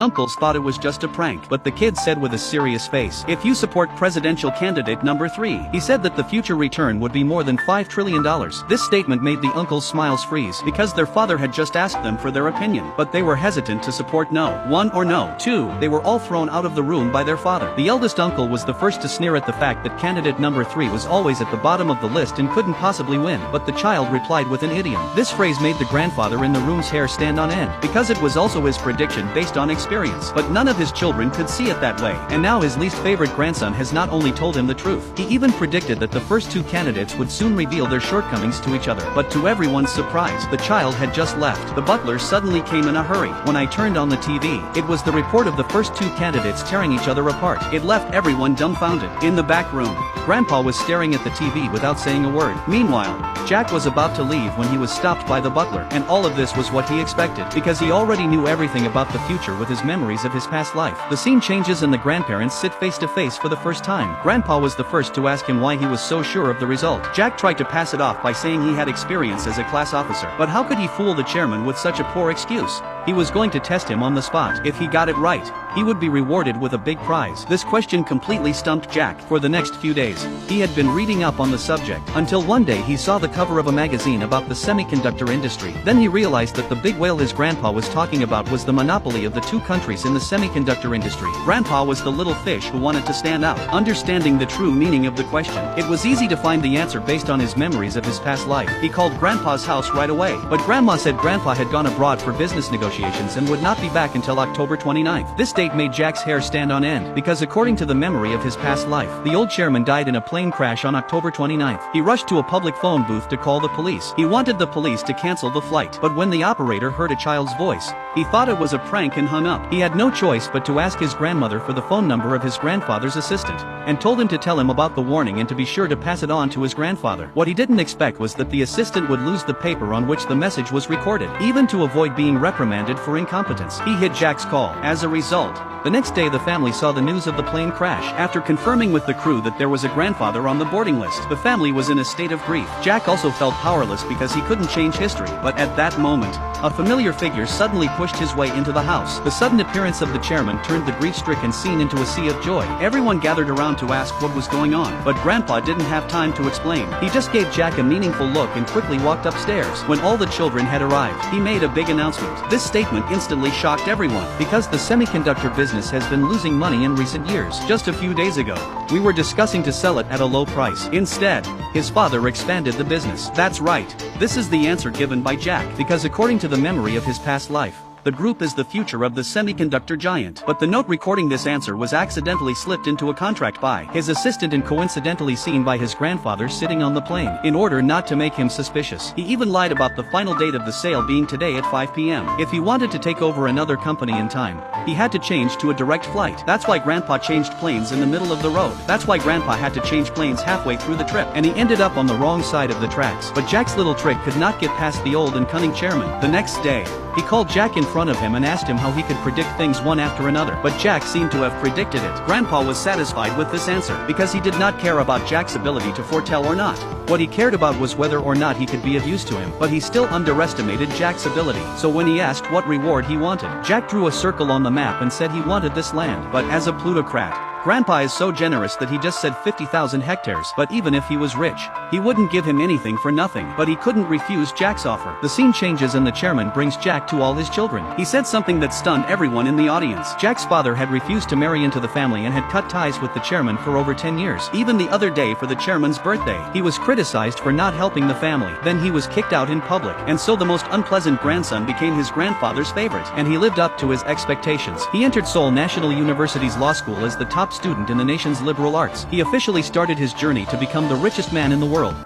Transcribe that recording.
Uncles thought it was just a prank, but the kid said with a serious face, "If you support presidential candidate number 3, he said that the future return would be more than $5 trillion. This statement made the uncles' smiles freeze because their father had just asked them for their opinion, but they were hesitant to support no 1 or no 2. They were all thrown out of the room by their father. The eldest uncle was the first to sneer at the fact that candidate number 3 was always at the bottom of the list and couldn't possibly win, but the child replied with an idiom. This phrase made the grandfather in the room's hair stand on end, because it was also his prediction based on experience. But none of his children could see it that way, and now his least favorite grandson has not only told him the truth, he even predicted that the first 2 candidates would soon reveal their shortcomings to each other. But to everyone's surprise, the child had just left. The butler suddenly came in a hurry. When I turned on the TV, it was the report of the first 2 candidates tearing each other apart. It left everyone dumbfounded. In the back room, Grandpa was staring at the TV without saying a word. Meanwhile, Jack was about to leave when he was stopped by the butler, and all of this was what he expected, because he already knew everything about the future with his memories of his past life. The scene changes and the grandparents sit face to face for the first time. Grandpa was the first to ask him why he was so sure of the result. Jack tried to pass it off by saying he had experience as a class officer, but how could he fool the chairman with such a poor excuse? He was going to test him on the spot. If he got it right, he would be rewarded with a big prize. This question completely stumped Jack. For the next few days, he had been reading up on the subject, until one day he saw the cover of a magazine about the semiconductor industry. Then he realized that the big whale his grandpa was talking about was the monopoly of the 2 countries in the semiconductor industry. Grandpa was the little fish who wanted to stand out, understanding the true meaning of the question. It was easy to find the answer based on his memories of his past life. He called Grandpa's house right away, but Grandma said Grandpa had gone abroad for business negotiations and would not be back until October 29th. This date made Jack's hair stand on end, because according to the memory of his past life, the old chairman died in a plane crash on October 29th. He rushed to a public phone booth to call the police. He wanted the police to cancel the flight, but when the operator heard a child's voice, he thought it was a prank and hung up. He had no choice but to ask his grandmother for the phone number of his grandfather's assistant, and told him to tell him about the warning and to be sure to pass it on to his grandfather. What he didn't expect was that the assistant would lose the paper on which the message was recorded, even to avoid being reprimanded for incompetence. He hid Jack's call. As a result, the next day the family saw the news of the plane crash. After confirming with the crew that there was a grandfather on the boarding list, the family was in a state of grief. Jack also felt powerless because he couldn't change history, but at that moment, a familiar figure suddenly pushed his way into the house. The sudden appearance of the chairman turned the grief-stricken scene into a sea of joy. Everyone gathered around to ask what was going on, but Grandpa didn't have time to explain. He just gave Jack a meaningful look and quickly walked upstairs. When all the children had arrived, he made a big announcement. This statement instantly shocked everyone, because the semiconductor business has been losing money in recent years. Just a few days ago, we were discussing to sell it at a low price. Instead, his father expanded the business. That's right. This is the answer given by Jack, because according to the memory of his past life, the group is the future of the semiconductor giant. But the note recording this answer was accidentally slipped into a contract by his assistant and coincidentally seen by his grandfather sitting on the plane, in order not to make him suspicious. He even lied about the final date of the sale being today at 5 p.m. If he wanted to take over another company in time, he had to change to a direct flight. That's why Grandpa changed planes in the middle of the road. That's why Grandpa had to change planes halfway through the trip, and he ended up on the wrong side of the tracks. But Jack's little trick could not get past the old and cunning chairman. The next day, he called Jack in front of him and asked him how he could predict things one after another, but Jack seemed to have predicted it. Grandpa was satisfied with this answer, because he did not care about Jack's ability to foretell or not. What he cared about was whether or not he could be of use to him, but he still underestimated Jack's ability. So when he asked what reward he wanted, Jack drew a circle on the map and said he wanted this land. But as a plutocrat, Grandpa is so generous that he just said 50,000 hectares, but even if he was rich, he wouldn't give him anything for nothing. But he couldn't refuse Jack's offer. The scene changes and the chairman brings Jack to all his children. He said something that stunned everyone in the audience. Jack's father had refused to marry into the family and had cut ties with the chairman for over 10 years. Even the other day for the chairman's birthday, he was criticized for not helping the family. Then he was kicked out in public, and so the most unpleasant grandson became his grandfather's favorite, and he lived up to his expectations. He entered Seoul National University's law school as the top student in the nation's liberal arts. He officially started his journey to become the richest man in the world.